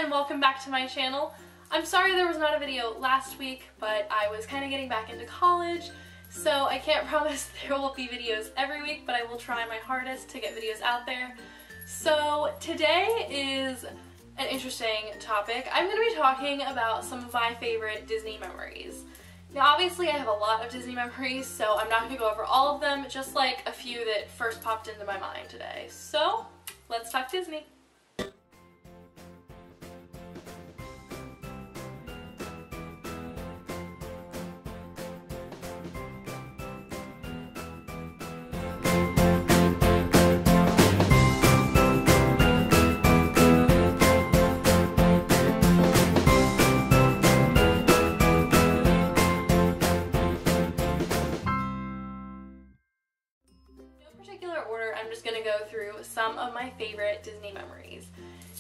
and welcome back to my channel. I'm sorry there was not a video last week, but I was kind of getting back into college, so I can't promise there will be videos every week, but I will try my hardest to get videos out there. So today is an interesting topic. I'm going to be talking about some of my favorite Disney memories. Now obviously I have a lot of Disney memories, so I'm not going to go over all of them, just like a few that first popped into my mind today. So let's talk Disney. I'm just gonna go through some of my favorite Disney memories.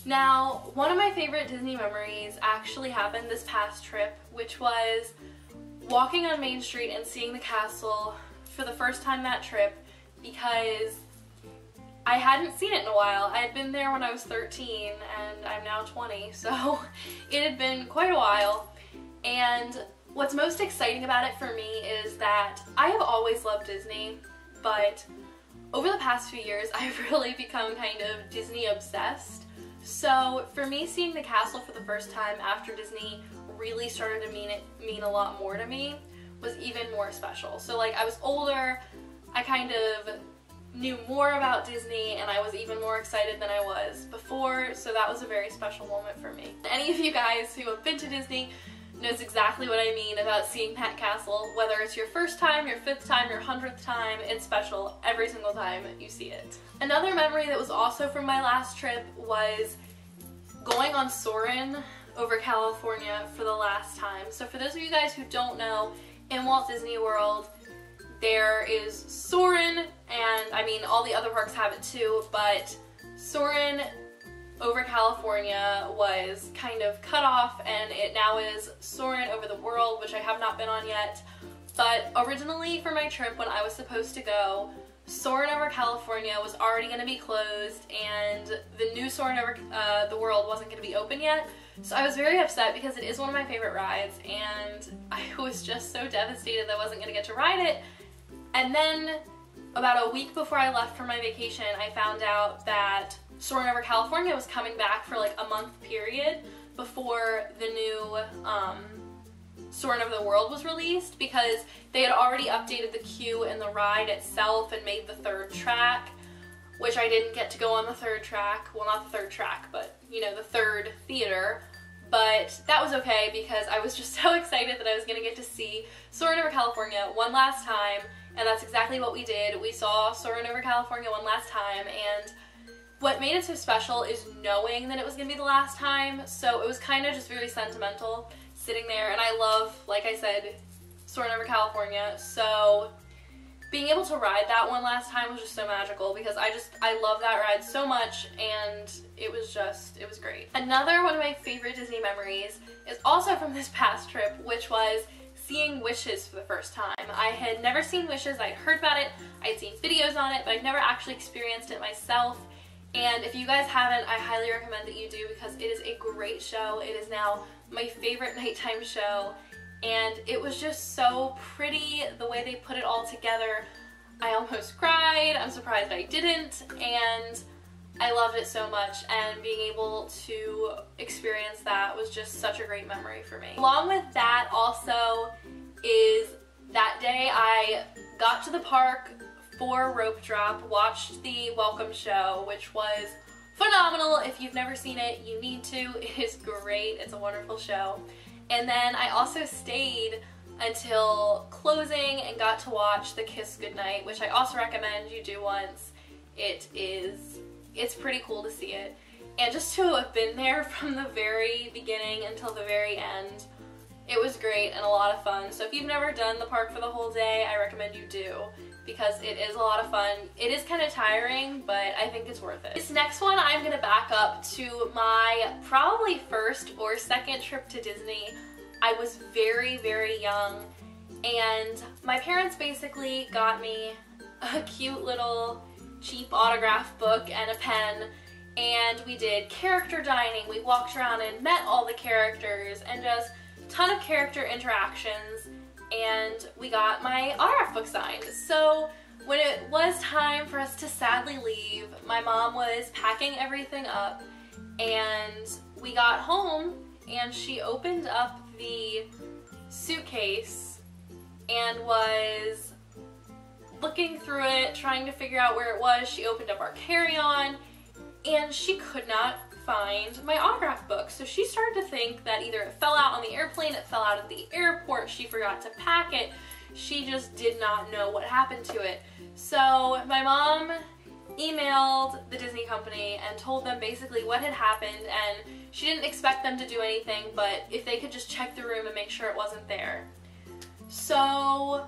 Now, one of my favorite Disney memories actually happened this past trip, which was walking on Main Street and seeing the castle for the first time that trip, because I hadn't seen it in a while. I had been there when I was 13 and I'm now 20, so it had been quite a while. And what's most exciting about it for me is that I have always loved Disney, but over the past few years, I've really become kind of Disney obsessed. So for me, seeing the castle for the first time after Disney really started to mean a lot more to me was even more special. So like I was older, I kind of knew more about Disney and I was even more excited than I was before, so that was a very special moment for me. Any of you guys who have been to Disney knows exactly what I mean about seeing that castle. Whether it's your first time, your 5th time, your 100th time, it's special every single time you see it. Another memory that was also from my last trip was going on Soarin' over California for the last time. So for those of you guys who don't know, in Walt Disney World there is Soarin', and I mean all the other parks have it too, but Soarin' over California was kind of cut off, and it now is Soarin' over the World, which I have not been on yet. But originally for my trip, when I was supposed to go, Soarin' over California was already going to be closed, and the new Soarin' over the World wasn't going to be open yet. So I was very upset because it is one of my favorite rides, and I was just so devastated that I wasn't going to get to ride it. And then about a week before I left for my vacation, I found out that Soarin' over California was coming back for like a month period before the new Soarin' over the World was released, because they had already updated the queue and the ride itself and made the 3rd track, which I didn't get to go on the 3rd track. Well, not the 3rd track, but you know, the 3rd theater. But that was okay because I was just so excited that I was going to get to see Soarin' over California one last time, and that's exactly what we did. We saw Soarin' over California one last time, and what made it so special is knowing that it was going to be the last time, so it was kind of just very sentimental sitting there, and I love, like I said, Soarin' over California, so being able to ride that one last time was just so magical because I love that ride so much, and it was great. Another one of my favorite Disney memories is also from this past trip, which was seeing Wishes for the first time. I had never seen Wishes. I'd heard about it, I'd seen videos on it, but I'd never actually experienced it myself. And if you guys haven't, I highly recommend that you do because it is a great show. It is now my favorite nighttime show, and it was just so pretty the way they put it all together. I almost cried. I'm surprised I didn't, and I loved it so much, and being able to experience that was just such a great memory for me. Along with that also is that day I got to the park for Rope Drop, watched the welcome show, which was phenomenal. If you've never seen it, you need to. It is great. It's a wonderful show. And then I also stayed until closing and got to watch the Kiss Goodnight, which I also recommend you do once. It's pretty cool to see it. And just to have been there from the very beginning until the very end, it was great and a lot of fun. So if you've never done the park for the whole day, I recommend you do, because it is a lot of fun. It is kind of tiring, but I think it's worth it. This next one, I'm gonna back up to my probably 1st or 2nd trip to Disney. I was very, very young, and my parents basically got me a cute little cheap autograph book and a pen, and we did character dining. We walked around and met all the characters and just a ton of character interactions, and we got my autograph book signed. So when it was time for us to sadly leave, my mom was packing everything up, and we got home and she opened up the suitcase and was looking through it, trying to figure out where it was. She opened up our carry-on and she could not find my autograph book. So she started to think that either it fell out on the airplane, it fell out at the airport, she forgot to pack it. She just did not know what happened to it. So my mom emailed the Disney company and told them basically what had happened, and she didn't expect them to do anything, but if they could just check the room and make sure it wasn't there. So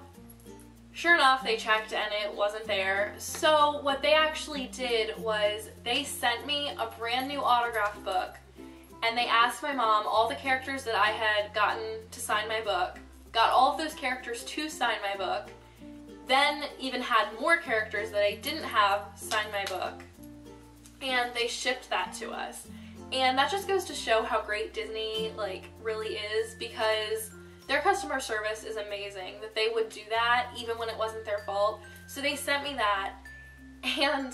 sure enough, they checked and it wasn't there. So what they actually did was they sent me a brand new autograph book, and they asked my mom all the characters that I had gotten to sign my book, got all of those characters to sign my book, then even had more characters that I didn't have sign my book, and they shipped that to us. And that just goes to show how great Disney really is, because their customer service is amazing, that they would do that even when it wasn't their fault. So they sent me that, and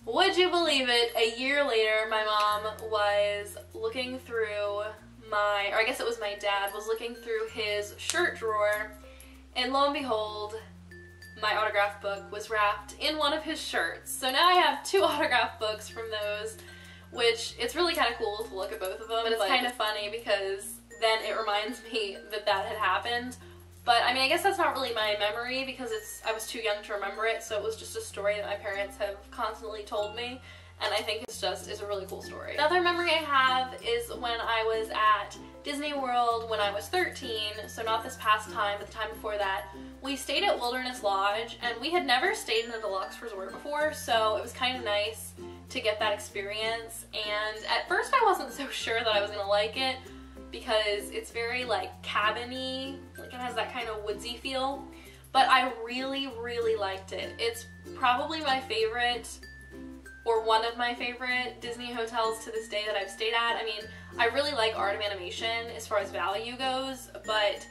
would you believe it, a year later my mom was looking through or I guess it was my dad, was looking through his shirt drawer, and lo and behold, my autograph book was wrapped in one of his shirts. So now I have 2 autograph books from those, which it's really kind of cool to look at both of them, but it's kind of funny because then it reminds me that that had happened. But I mean, I guess that's not really my memory because I was too young to remember it, so it was just a story that my parents have constantly told me, and I think it's a really cool story. Another memory I have is when I was at Disney World when I was 13, so not this past time, but the time before that. We stayed at Wilderness Lodge, and we had never stayed in a deluxe resort before, so it was kind of nice to get that experience. And at first I wasn't so sure that I was gonna like it because it's very cabin-y, it has that kind of woodsy feel, but I really, really liked it. It's probably my favorite, or one of my favorite Disney hotels to this day that I've stayed at. I mean, I really like Art of Animation as far as value goes, but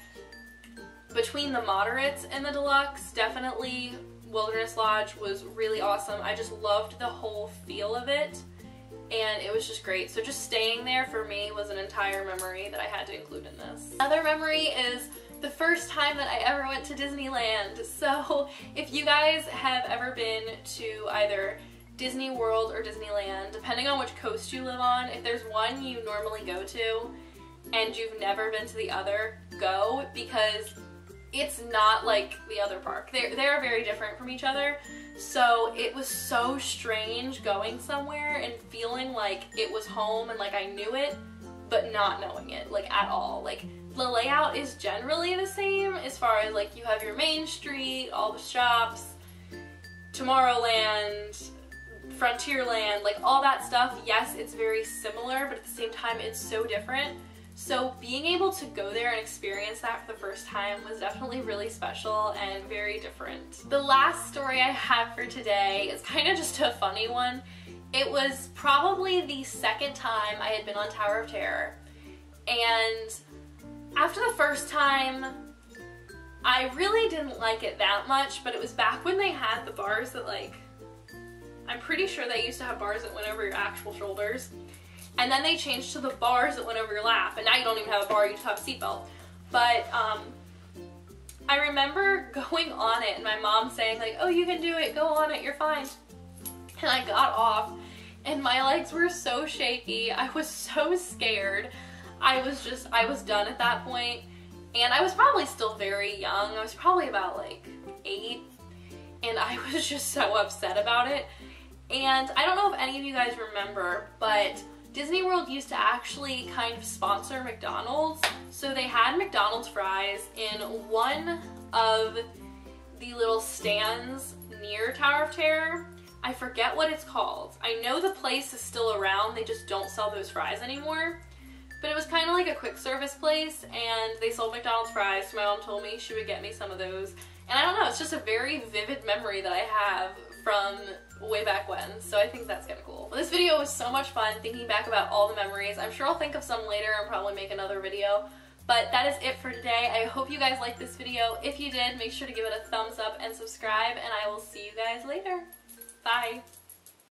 between the moderates and the deluxe, definitely Wilderness Lodge was really awesome. I just loved the whole feel of it, and it was just great. So just staying there for me was an entire memory that I had to include in this. Another memory is the first time that I ever went to Disneyland. So if you guys have ever been to either Disney World or Disneyland, depending on which coast you live on, if there's one you normally go to and you've never been to the other, go, because it's not like the other park. They're very different from each other. So it was so strange going somewhere and feeling like it was home and like I knew it, but not knowing it at all. The layout is generally the same as far as you have your main street, all the shops, Tomorrowland, Frontierland, all that stuff. Yes, it's very similar, but at the same time it's so different. So being able to go there and experience that for the first time was definitely really special and very different. The last story I have for today is kind of just a funny one. It was probably the second time I had been on Tower of Terror, and after the first time I really didn't like it that much, but it was back when they had the bars that I'm pretty sure they used to have bars that went over your actual shoulders. And then they changed to the bars that went over your lap, and now you don't even have a bar, you just have a seatbelt. But I remember going on it and my mom saying oh, you can do it, go on it, you're fine. And I got off and my legs were so shaky, I was so scared. I was done at that point, and I was probably still very young. I was probably about 8, and I was just so upset about it. And I don't know if any of you guys remember, but Disney World used to actually kind of sponsor McDonald's. So they had McDonald's fries in one of the little stands near Tower of Terror. I forget what it's called. I know the place is still around, they just don't sell those fries anymore. But it was kind of like a quick service place, and they sold McDonald's fries, so my mom told me she would get me some of those. And I don't know, it's just a very vivid memory that I have from way back when, so I think that's kind of cool. Well, this video was so much fun thinking back about all the memories. I'm sure I'll think of some later and probably make another video. But that is it for today. I hope you guys liked this video. If you did, make sure to give it a thumbs up and subscribe, and I will see you guys later. Bye!